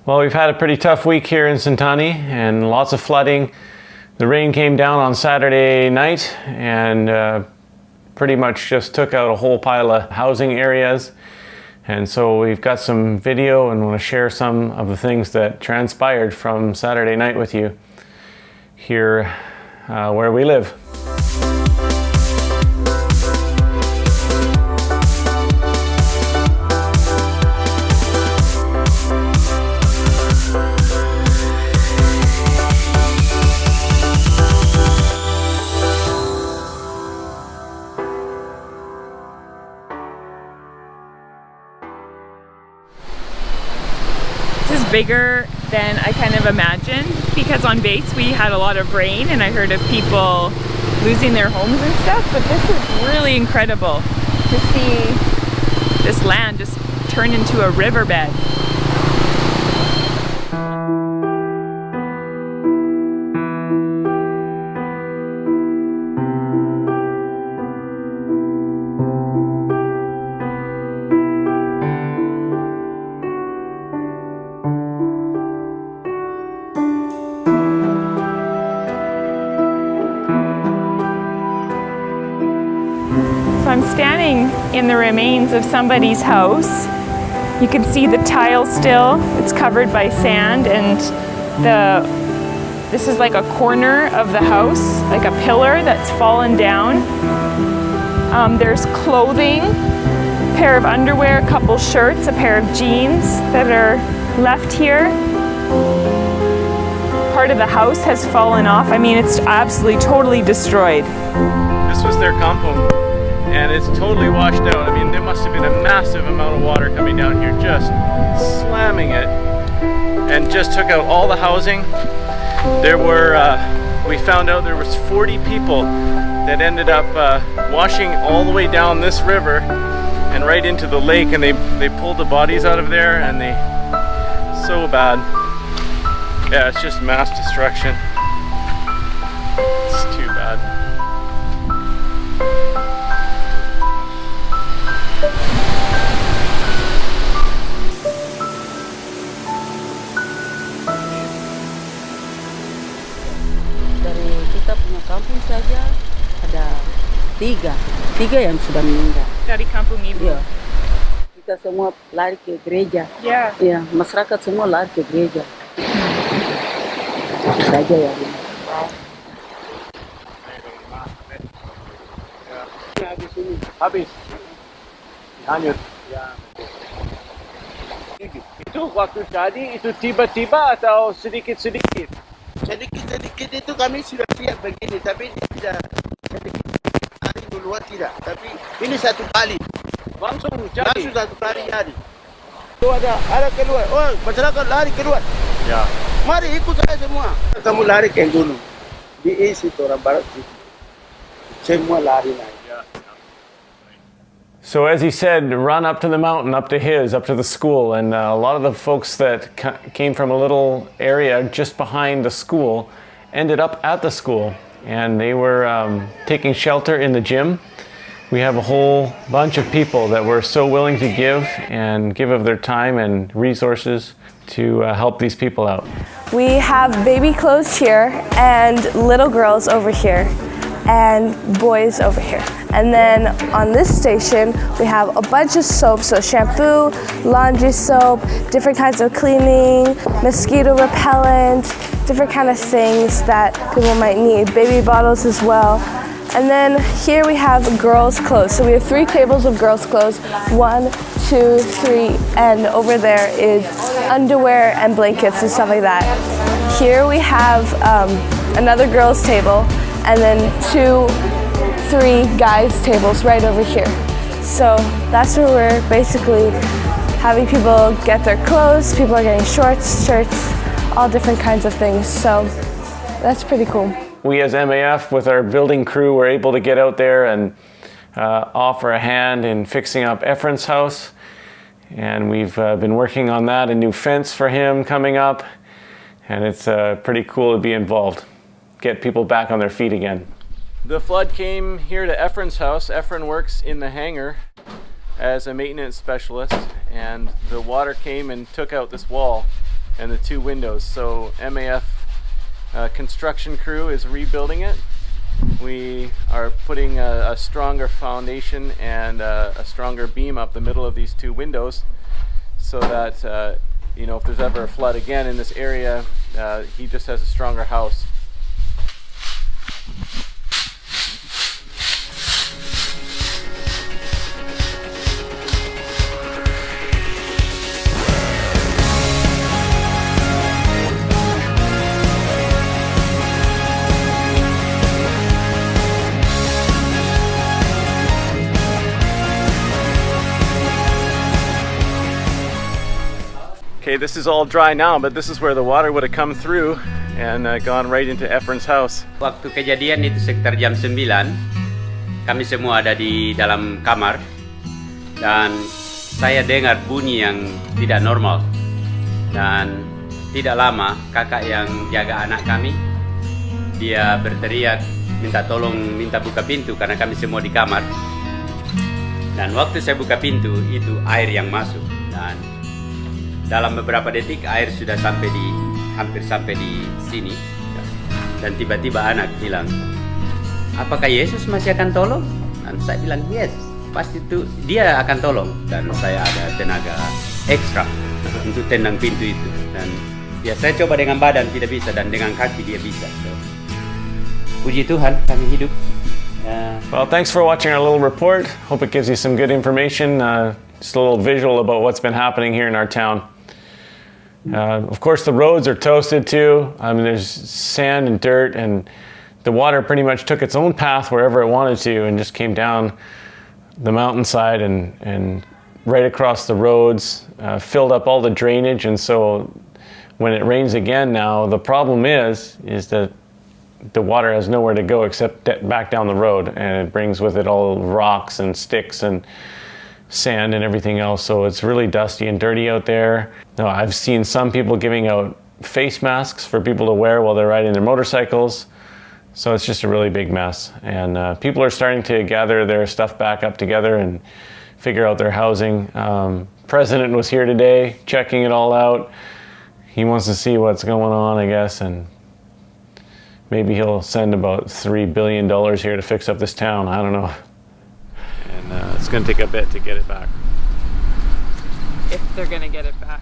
Well, we've had a pretty tough week here in Sentani and lots of flooding. The rain came down on Saturday night and pretty much just took out a whole pile of housing areas. And so we've got some video and want to share some of the things that transpired from Saturday night with you here where we live. This is bigger than I kind of imagined because on base we had a lot of rain and I heard of people losing their homes and stuff, but this is really incredible to see this land just turn into a riverbed. So I'm standing in the remains of somebody's house. You can see the tile still. It's covered by sand, and this is like a corner of the house, like a pillar that's fallen down. There's clothing, a pair of underwear, a couple shirts, a pair of jeans that are left here. Part of the house has fallen off. I mean, it's absolutely totally destroyed. This was their compound. And it's totally washed out. I mean, there must have been a massive amount of water coming down here, just slamming it, and just took out all the housing. There were, we found out there was 40 people that ended up washing all the way down this river and right into the lake, and they pulled the bodies out of there, and so bad. Yeah, it's just mass destruction. It's too bad. Kita punya kampung saja ada tiga yang sudah meninggal. Dari kampung ibu. Ya. Kita semua lari ke gereja. Ya. Ya, masyarakat semua lari ke gereja. Itu saja ya. Habis ini. Habis. Hanyut. Ya. Itu waktu tadi itu tiba-tiba atau sedikit-sedikit? Sedikit-sedikit itu kami sudah siap begini, tapi tidak sedikit hari duluan tidak. Tapi ini satu kali. Langsung jadi. Langsung satu kali jadi. Itu ada keluar. Oh, masyarakat lari keluar. Ya. Mari ikut saya semua. Kamu lari ke gunung. Di isi orang barat itu. Semua lari naik. So as he said, run up to the mountain, up to the school. And a lot of the folks that came from a little area just behind the school ended up at the school. And they were taking shelter in the gym. We have a whole bunch of people that were so willing to give of their time and resources to help these people out. We have baby clothes here and little girls over here and boys over here. And then on this station, we have a bunch of soap, so shampoo, laundry soap, different kinds of cleaning, mosquito repellent, different kind of things that people might need, baby bottles as well. And then here we have girls' clothes. So we have 3 tables of girls' clothes, 1, 2, 3, and over there is underwear and blankets and stuff like that. Here we have another girls' table, and then 2, 3 guys' tables right over here. So that's where we're basically having people get their clothes. People are getting shorts, shirts, all different kinds of things. So that's pretty cool. We as MAF with our building crew were able to get out there and offer a hand in fixing up Efren's house. And we've been working on that, a new fence for him coming up. And it's pretty cool to be involved. Get people back on their feet again. The flood came here to Efren's house. Efren works in the hangar as a maintenance specialist, and the water came and took out this wall. and the 2 windows. So MAF construction crew is rebuilding it. We are putting a stronger foundation and a stronger beam up the middle of these 2 windows, so that you know, if there's ever a flood again in this area, he just has a stronger house. Okay, this is all dry now, but this is where the water would have come through and gone right into Efren's house. Waktu kejadian itu sekitar jam 9, kami semua ada di dalam kamar dan saya dengar bunyi yang tidak normal. Dan tidak lama kakak yang jaga anak kami, dia berteriak minta tolong, minta buka pintu karena kami semua di kamar. Dan waktu saya buka pintu itu air yang masuk, dan dalam beberapa detik air sudah hampir sampai di sini. Dan tiba-tiba anak bilang, apakah Yesus masih akan tolong? Dan saya bilang, yes, pasti itu dia akan tolong. Dan saya ada tenaga ekstra untuk tendang pintu itu. Dan ya saya coba dengan badan tidak bisa, dan dengan kaki dia bisa. So, puji Tuhan, kami hidup. Well, thanks for watching our little report. Hope it gives you some good information, just a little visual about what's been happening here in our town. Of course, the roads are toasted too. I mean, there's sand and dirt, and the water pretty much took its own path wherever it wanted to and just came down the mountainside and right across the roads, filled up all the drainage. And so when it rains again now, the problem is that the water has nowhere to go except back down the road, and it brings with it all rocks and sticks and sand and everything else. So it's really dusty and dirty out there. Now, I've seen some people giving out face masks for people to wear while they're riding their motorcycles. So it's just a really big mess. And people are starting to gather their stuff back up together and figure out their housing. President was here today checking it all out. He wants to see what's going on, I guess, and maybe he'll send about $3 billion here to fix up this town. I don't know. And it's going to take a bit to get it back. If they're gonna get it back.